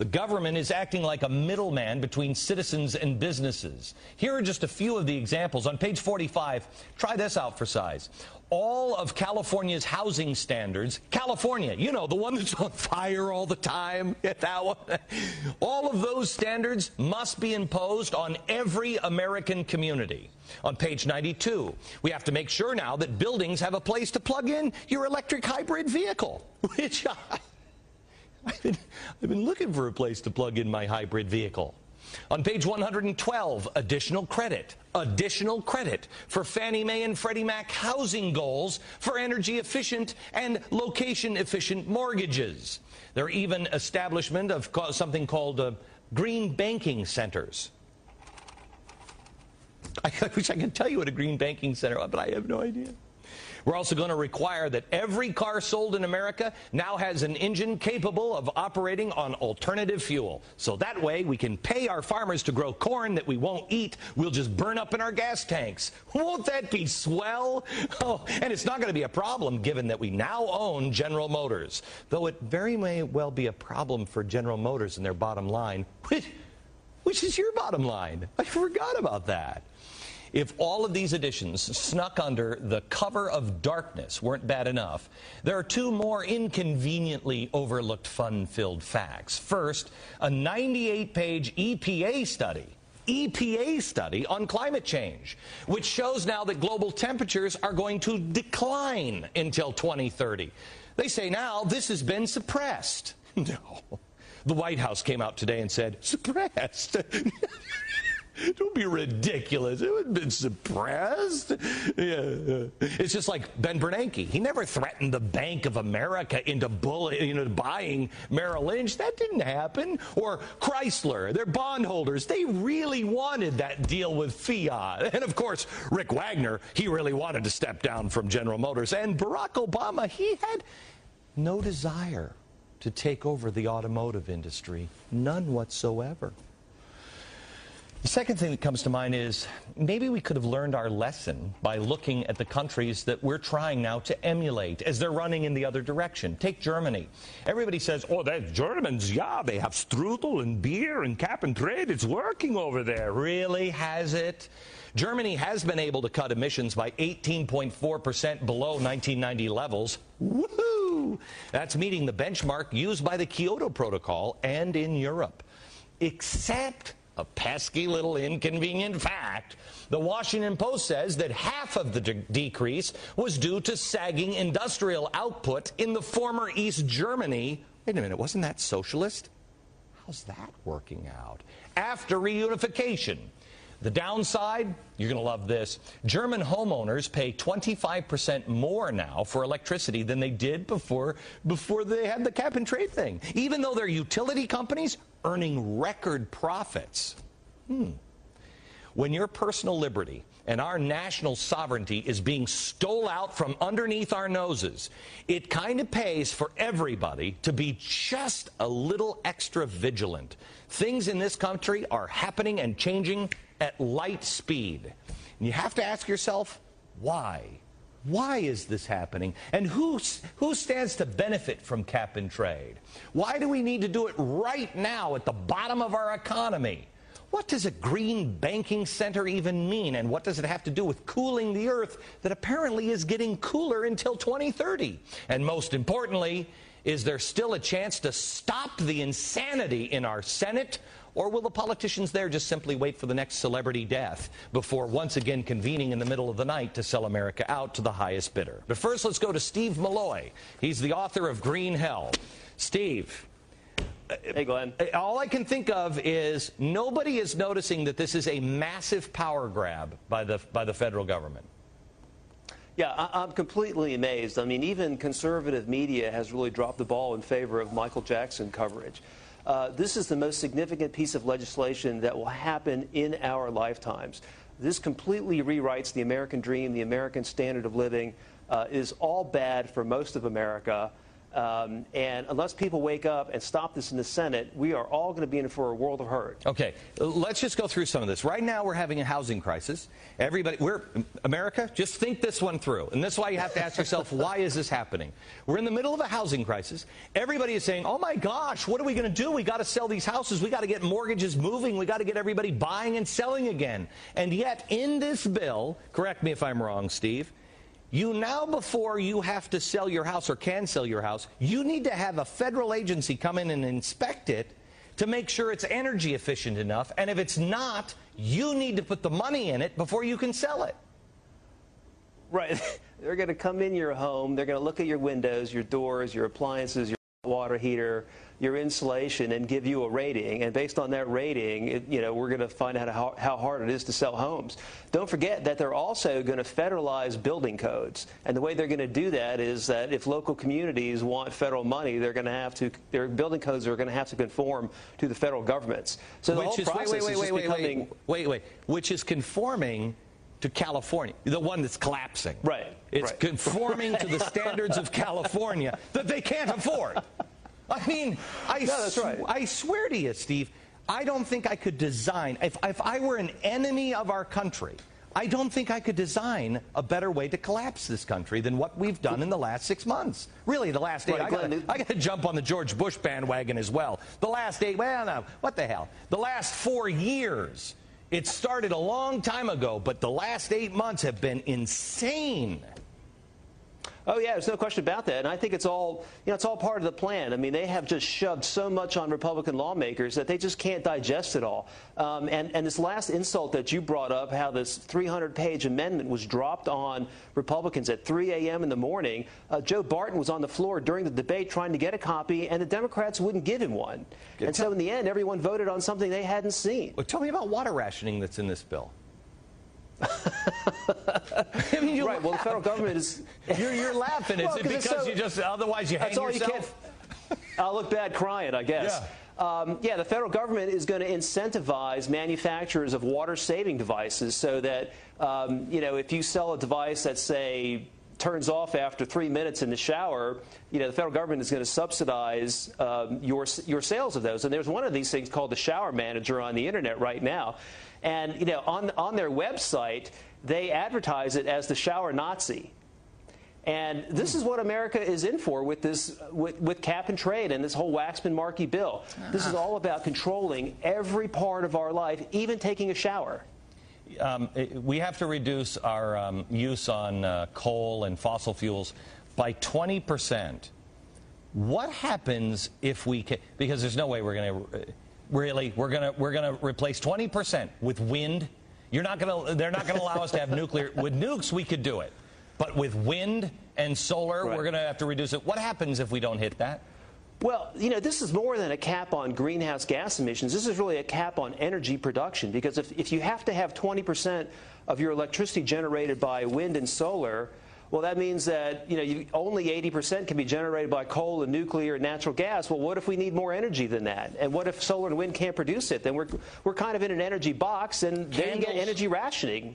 The government is acting like a middleman between citizens and businesses. Here are just a few of the examples. On page 45, try this out for size. All of California's housing standards, California, you know, the one that's on fire all the time, that one. All of those standards must be imposed on every American community. On page 92, we have to make sure now that buildings have a place to plug in your electric hybrid vehicle, which I've been looking for a place to plug in my hybrid vehicle. On page 112, additional credit for Fannie Mae and Freddie Mac housing goals for energy efficient and location efficient mortgages. There are even establishment of something called green banking centers. I wish I could tell you what a green banking center is, but I have no idea. We're also going to require that every car sold in America now has an engine capable of operating on alternative fuel. So that way we can pay our farmers to grow corn that we won't eat. We'll just burn up in our gas tanks. Won't that be swell? Oh, and it's not going to be a problem given that we now own General Motors. Though it very may well be a problem for General Motors and their bottom line. Which is your bottom line? I forgot about that. If all of these additions snuck under the cover of darkness weren't bad enough, there are two more inconveniently overlooked fun-filled facts. First, a 98-page EPA study on climate change, which shows now that global temperatures are going to decline until 2030. They say now this has been suppressed. No. The White House came out today and said, suppressed? Don't be ridiculous. It would have been suppressed. Yeah. It's just like Ben Bernanke. He never threatened the Bank of America into buying Merrill Lynch. That didn't happen. Or Chrysler, their bondholders, they really wanted that deal with Fiat. And, of course, Rick Wagner, he really wanted to step down from General Motors. And Barack Obama, he had no desire to take over the automotive industry. None whatsoever. The second thing that comes to mind is maybe we could have learned our lesson by looking at the countries that we're trying now to emulate as they're running in the other direction. Take Germany. Everybody says, oh, the Germans, yeah, they have strudel and beer and cap and trade. It's working over there. Really, has it? Germany has been able to cut emissions by 18.4% below 1990 levels. Woohoo! That's meeting the benchmark used by the Kyoto Protocol and in Europe. Except a pesky little inconvenient fact. The Washington Post says that half of the decrease was due to sagging industrial output in the former East Germany. Wait a minute, wasn't that socialist? How's that working out? After reunification. The downside, you're going to love this. German homeowners pay 25% more now for electricity than they did before they had the cap and trade thing, even though their utility companies earning record profits. When your personal liberty and our national sovereignty is being stole out from underneath our noses, it kind of pays for everybody to be just a little extra vigilant. Things in this country are happening and changing at light speed. And you have to ask yourself, why? Why is this happening? And who stands to benefit from cap and trade? Why do we need to do it right now at the bottom of our economy? What does a green banking center even mean? And what does it have to do with cooling the earth that apparently is getting cooler until 2030? And most importantly, is there still a chance to stop the insanity in our Senate? Or will the politicians there just simply wait for the next celebrity death before once again convening in the middle of the night to sell America out to the highest bidder? But first, let's go to Steve Malloy. He's the author of Green Hell. Steve. Hey, Glenn. All I can think of is nobody is noticing that this is a massive power grab by the federal government. Yeah, I'm completely amazed. I mean, even conservative media has really dropped the ball in favor of Michael Jackson coverage. This is the most significant piece of legislation that will happen in our lifetimes. This completely rewrites the American dream, the American standard of living. Is all bad for most of America. And unless people wake up and stop this in the Senate, we are all going to be in for a world of hurt. Okay, let's just go through some of this. Right now, we're having a housing crisis. America, just think this one through. And this is why you have to ask yourself, why is this happening? We're in the middle of a housing crisis. Everybody is saying, oh my gosh, what are we going to do? We got to sell these houses. We got to get mortgages moving. We got to get everybody buying and selling again. And yet, in this bill, correct me if I'm wrong, Steve, you now, before you have to sell your house or can sell your house, you need to have a federal agency come in and inspect it to make sure it's energy efficient enough. And if it's not, you need to put the money in it before you can sell it. Right. They're going to come in your home. They're going to look at your windows, your doors, your appliances, your water heater, your insulation, and give you a rating. And based on that rating, we're going to find out how hard it is to sell homes. Don't forget that they're also going to federalize building codes. And the way they're going to do that is that if local communities want federal money, their building codes are going to have to conform to the federal government's. So the whole process is just becoming... Wait. Which is conforming to California, the one that's collapsing. Right. It's conforming to the standards of California that they can't afford. I mean, I swear to you, Steve, I don't think I could design, if I were an enemy of our country, I don't think I could design a better way to collapse this country than what we've done in the last 6 months. Really, the last 8. I got to jump on the George Bush bandwagon as well. The last 8, well, no, what the hell? The last 4 years. It started a long time ago, but the last 8 months have been insane. Oh, yeah, there's no question about that. And I think it's all part of the plan. I mean, they have just shoved so much on Republican lawmakers that they just can't digest it all. And this last insult that you brought up, how this 300-page amendment was dropped on Republicans at 3 a.m. in the morning, Joe Barton was on the floor during the debate trying to get a copy, and the Democrats wouldn't give him one. And so in the end, everyone voted on something they hadn't seen. Well, tell me about water rationing that's in this bill. I mean, right. Well, the federal government is. You're laughing. Well, is it because you just otherwise you hang yourself? That's all you can. I'll look bad crying, I guess. Yeah. The federal government is going to incentivize manufacturers of water-saving devices so that if you sell a device that, say, turns off after 3 minutes in the shower, the federal government is going to subsidize your sales of those. And there's one of these things called the Shower Manager on the internet right now. And, on their website, they advertise it as the shower Nazi. And this is what America is in for with this, with cap and trade and this whole Waxman-Markey bill. This is all about controlling every part of our life, even taking a shower. We have to reduce our use on coal and fossil fuels by 20%. What happens if we can? Because there's no way we're going to. Really, we're gonna replace 20% with wind. They're not gonna allow us to have nuclear. With nukes, we could do it, but with wind and solar, we're gonna have to reduce it. What happens if we don't hit that? Well, this is more than a cap on greenhouse gas emissions. This is really a cap on energy production, because if you have to have 20% of your electricity generated by wind and solar, well, that means that only 80% can be generated by coal and nuclear and natural gas. Well, what if we need more energy than that? And what if solar and wind can't produce it? Then we're kind of in an energy box, and then you get energy rationing.